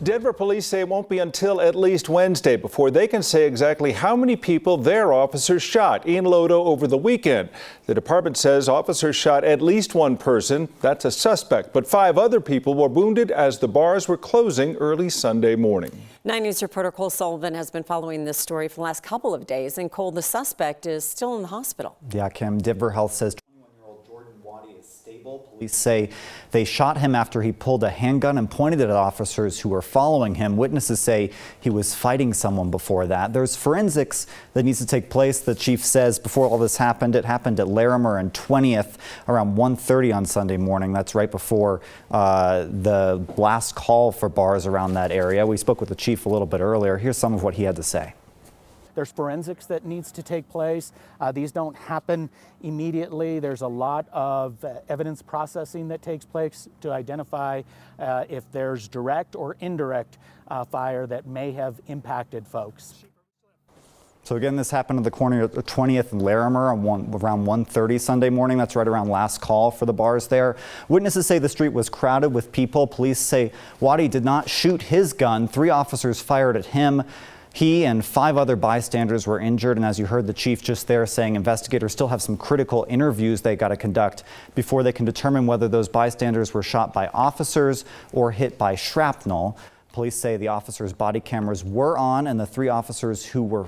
Denver police say it won't be until at least Wednesday before they can say exactly how many people their officers shot in LoDo over the weekend. The department says officers shot at least one person. That's a suspect, but 5 other people were wounded as the bars were closing early Sunday morning. 9 News reporter Cole Sullivan has been following this story for the last couple of days, and Cole, the suspect is still in the hospital. Yeah, Kim, Denver Health says police say they shot him after he pulled a handgun and pointed it at officers who were following him. Witnesses say he was fighting someone before that. There's forensics that needs to take place. The chief says before all this happened, it happened at Larimer and 20th around 1:30 on Sunday morning. That's right before the last call for bars around that area. We spoke with the chief a little bit earlier. Here's some of what he had to say. There's forensics that needs to take place. These don't happen immediately. There's a lot of evidence processing that takes place to identify if there's direct or indirect fire that may have impacted folks. So again, this happened at the corner of 20th and Larimer around 1:30 Sunday morning. That's right around last call for the bars there. Witnesses say the street was crowded with people. Police say Waddy did not shoot his gun. 3 officers fired at him. He and 5 other bystanders were injured, and as you heard the chief just there saying, investigators still have some critical interviews they got to conduct before they can determine whether those bystanders were shot by officers or hit by shrapnel. Police say the officers' body cameras were on, and the 3 officers who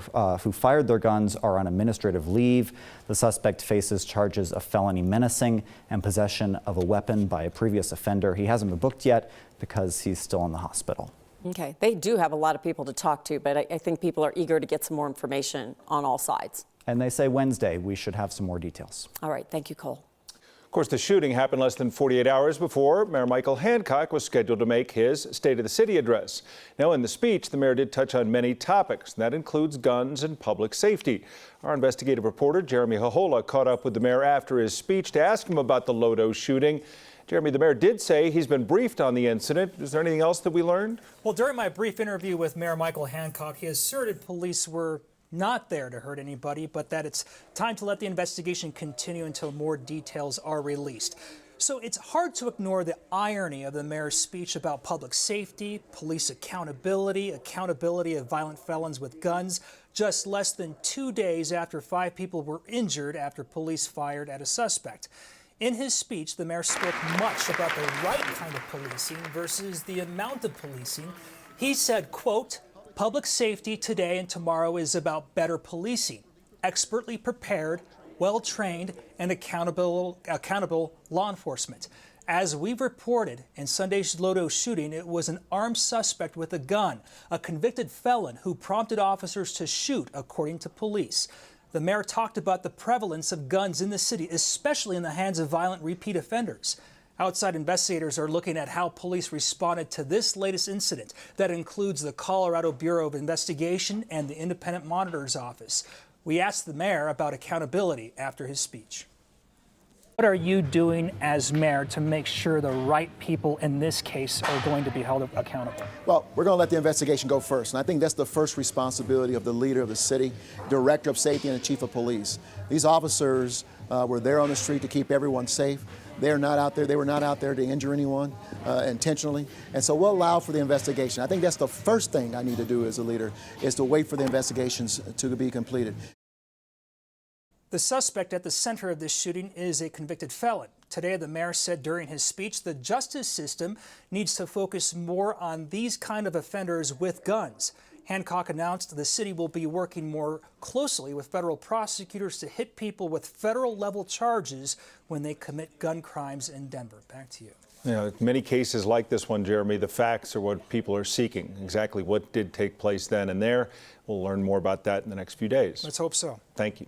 fired their guns are on administrative leave. The suspect faces charges of felony menacing and possession of a weapon by a previous offender. He hasn't been booked yet because he's still in the hospital. Okay, they do have a lot of people to talk to, but I think people are eager to get some more information on all sides. And they say Wednesday we should have some more details. All right, thank you, Cole. Of course, the shooting happened less than 48 hours before Mayor Michael Hancock was scheduled to make his State of the City address. Now, in the speech, the mayor did touch on many topics. That includes guns and public safety. Our investigative reporter, Jeremy Hahola, caught up with the mayor after his speech to ask him about the LoDo shooting. Jeremy, the mayor did say he's been briefed on the incident. Is there anything else that we learned? Well, during my brief interview with Mayor Michael Hancock, he asserted police were not there to hurt anybody, but that it's time to let the investigation continue until more details are released. So it's hard to ignore the irony of the mayor's speech about public safety, police accountability of violent felons with guns, just less than 2 days after 5 people were injured after police fired at a suspect. In his speech, the mayor spoke much about the right kind of policing versus the amount of policing. He said, quote, "Public safety today and tomorrow is about better policing, expertly prepared, well-trained, and accountable law enforcement." As we've reported in Sunday's LoDo shooting, it was an armed suspect with a gun, a convicted felon who prompted officers to shoot, according to police. The mayor talked about the prevalence of guns in the city, especially in the hands of violent repeat offenders. Outside investigators are looking at how police responded to this latest incident. That includes the Colorado Bureau of Investigation and the Independent Monitor's Office. We asked the mayor about accountability after his speech. What are you doing as mayor to make sure the right people in this case are going to be held accountable? Well, we're going to let the investigation go first. And I think that's the first responsibility of the leader of the city, director of safety, and the chief of police. These officers were there on the street to keep everyone safe. They were not out there to injure anyone intentionally. And so we'll allow for the investigation. I think that's the first thing I need to do as a leader, is to wait for the investigations to be completed. The suspect at the center of this shooting is a convicted felon. Today, the mayor said during his speech the justice system needs to focus more on these kind of offenders with guns. Hancock announced the city will be working more closely with federal prosecutors to hit people with federal-level charges when they commit gun crimes in Denver. Back to you. You know, many cases like this one, Jeremy, the facts are what people are seeking. Exactly what did take place then and there. We'll learn more about that in the next few days. Let's hope so. Thank you.